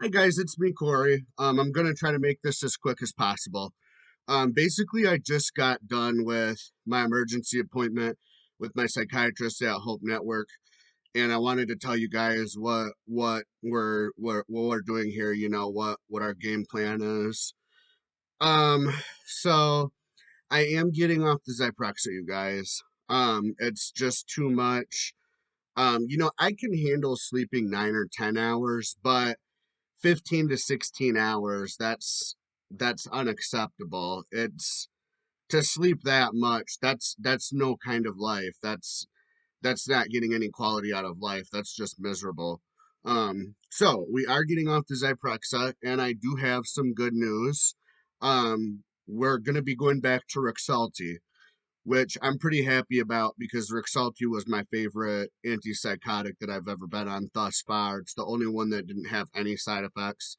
Hi guys, it's me, Corey. I'm gonna try to make this as quick as possible. Basically, I just got done with my emergency appointment with my psychiatrist at Hope Network, and I wanted to tell you guys what we're doing here. What our game plan is. Um, so I am getting off the Zyprexa, you guys. It's just too much. I can handle sleeping 9 or 10 hours, but 15 to 16 hours, that's unacceptable. It's to sleep that much, that's no kind of life. That's not getting any quality out of life. That's just miserable. So we are getting off the Zyprexa, and I do have some good news. We're gonna be going back to Rexulti, which I'm pretty happy about because Rexulti was my favorite antipsychotic that I've ever been on thus far. It's the only one that didn't have any side effects.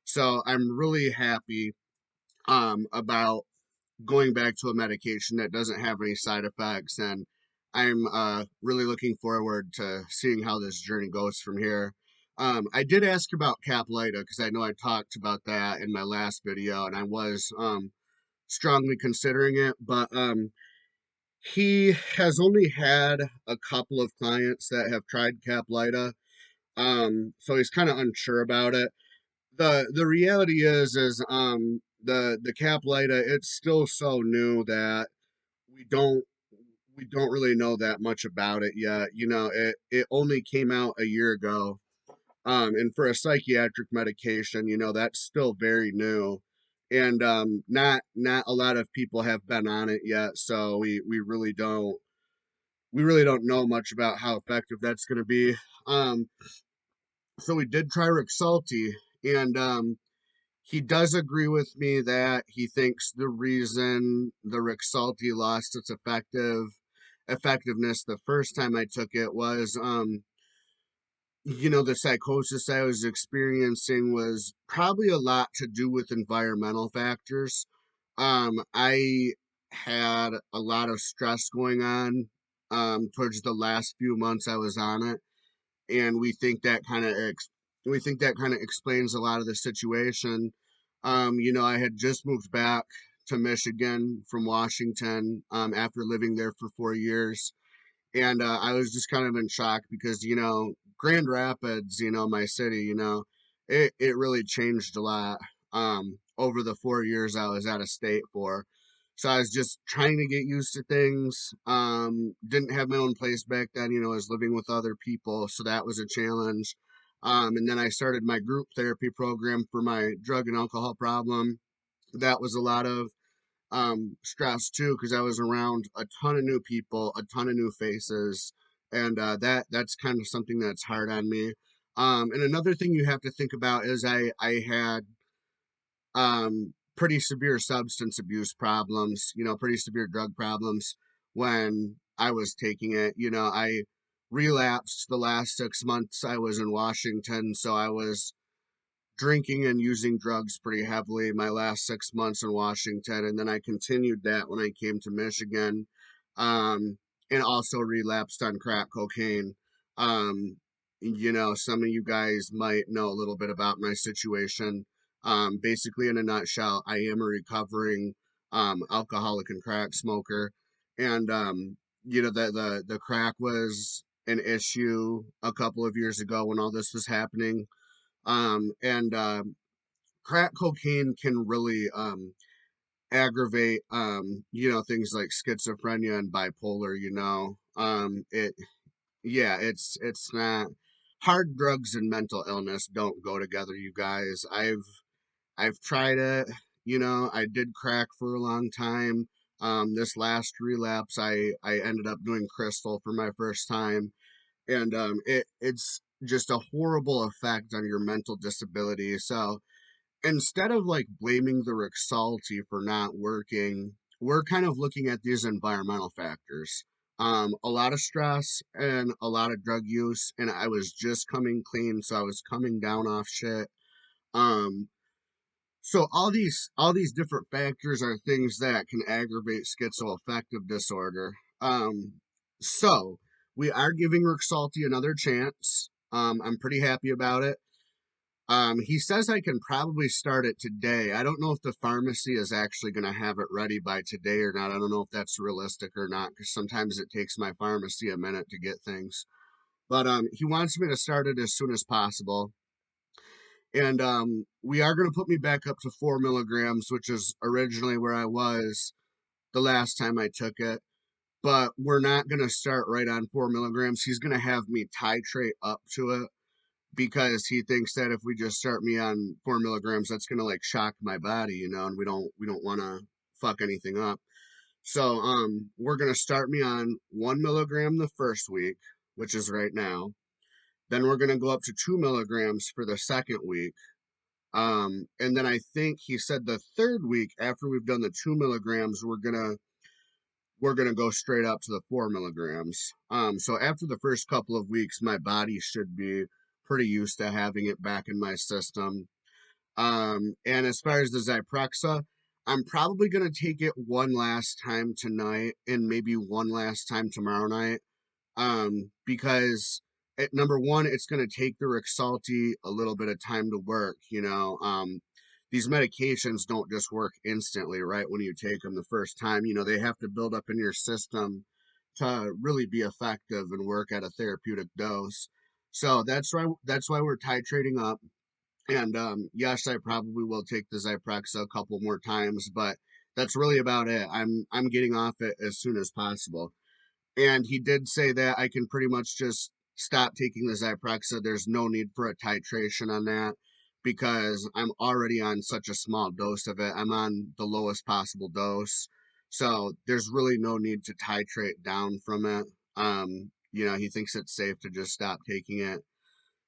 So I'm really happy about going back to a medication that doesn't have any side effects, and I'm really looking forward to seeing how this journey goes from here. I did ask about Caplyta because I know I talked about that in my last video, and I was strongly considering it, but he has only had a couple of clients that have tried Caplyta, so he's kind of unsure about it. The reality is the Caplyta, it's still so new that we don't we don't really know that much about it yet. It only came out a year ago. And for a psychiatric medication, that's still very new. And not a lot of people have been on it yet, so we really don't know much about how effective that's going to be. Um, so we did try Rexulti, and he does agree with me that he thinks the reason the Rexulti lost its effectiveness the first time I took it was, the psychosis I was experiencing was probably a lot to do with environmental factors. I had a lot of stress going on towards the last few months I was on it, and we think that kind of explains a lot of the situation. I had just moved back to Michigan from Washington after living there for 4 years, and I was just kind of in shock because Grand Rapids, my city, it really changed a lot over the 4 years I was out of state for. So I was just trying to get used to things. Didn't have my own place back then. I was living with other people, so that was a challenge. And then I started my group therapy program for my drug and alcohol problem. That was a lot of stress too because I was around a ton of new people, a ton of new faces, and that's kind of something that's hard on me. And another thing you have to think about is I had pretty severe substance abuse problems, pretty severe drug problems when I was taking it. I relapsed the last 6 months I was in Washington, so I was drinking and using drugs pretty heavily my last 6 months in Washington, and then I continued that when I came to Michigan, and also relapsed on crack cocaine. Some of you guys might know a little bit about my situation. Basically, in a nutshell, I am a recovering alcoholic and crack smoker, and the crack was an issue a couple of years ago when all this was happening, and crack cocaine can really aggravate, things like schizophrenia and bipolar. It's not hard drugs and mental illness don't go together, you guys. I've tried it. I did crack for a long time. This last relapse, I ended up doing crystal for my first time, and it's just a horrible effect on your mental disability. So instead of like blaming the Rexulti for not working, we're kind of looking at these environmental factors. A lot of stress and a lot of drug use, and I was just coming clean, so I was coming down off shit. Um, so all these different factors are things that can aggravate schizoaffective disorder. So we are giving Rexulti another chance. I'm pretty happy about it. He says I can probably start it today. I don't know if the pharmacy is actually going to have it ready by today or not. I don't know if that's realistic or not, because sometimes it takes my pharmacy a minute to get things. But he wants me to start it as soon as possible. And we are going to put me back up to 4 milligrams, which is originally where I was the last time I took it. But we're not going to start right on 4 milligrams. He's going to have me titrate up to it because he thinks that if we just start me on 4 milligrams, that's going to like shock my body, and we don't want to fuck anything up. So we're going to start me on 1 milligram the first week, which is right now. Then we're going to go up to 2 milligrams for the second week. And then I think he said the third week after we've done the 2 milligrams, we're gonna go straight up to the 4 milligrams. So after the first couple of weeks, my body should be pretty used to having it back in my system. And as far as the Zyprexa, I'm probably gonna take it one last time tonight and maybe one last time tomorrow night, because number one, it's going to take the Rexulti a little bit of time to work. These medications don't just work instantly, right? When you take them the first time, they have to build up in your system to really be effective and work at a therapeutic dose. So that's why we're titrating up. And yes, I probably will take the Zyprexa a couple more times, but that's really about it. I'm getting off it as soon as possible. And he did say that I can pretty much just stop taking the Zyprexa. There's no need for a titration on that because I'm already on such a small dose of it. I'm on the lowest possible dose. So there's really no need to titrate down from it. He thinks it's safe to just stop taking it.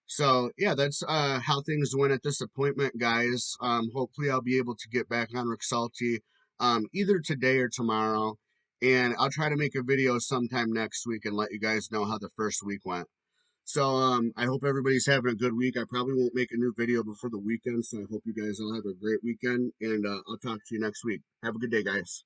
So yeah, that's how things went at this appointment, guys. Hopefully I'll be able to get back on Rexulti either today or tomorrow, and I'll try to make a video sometime next week and let you guys know how the first week went. So I hope everybody's having a good week. I probably won't make a new video before the weekend, so I hope you guys all have a great weekend, and I'll talk to you next week. Have a good day, guys.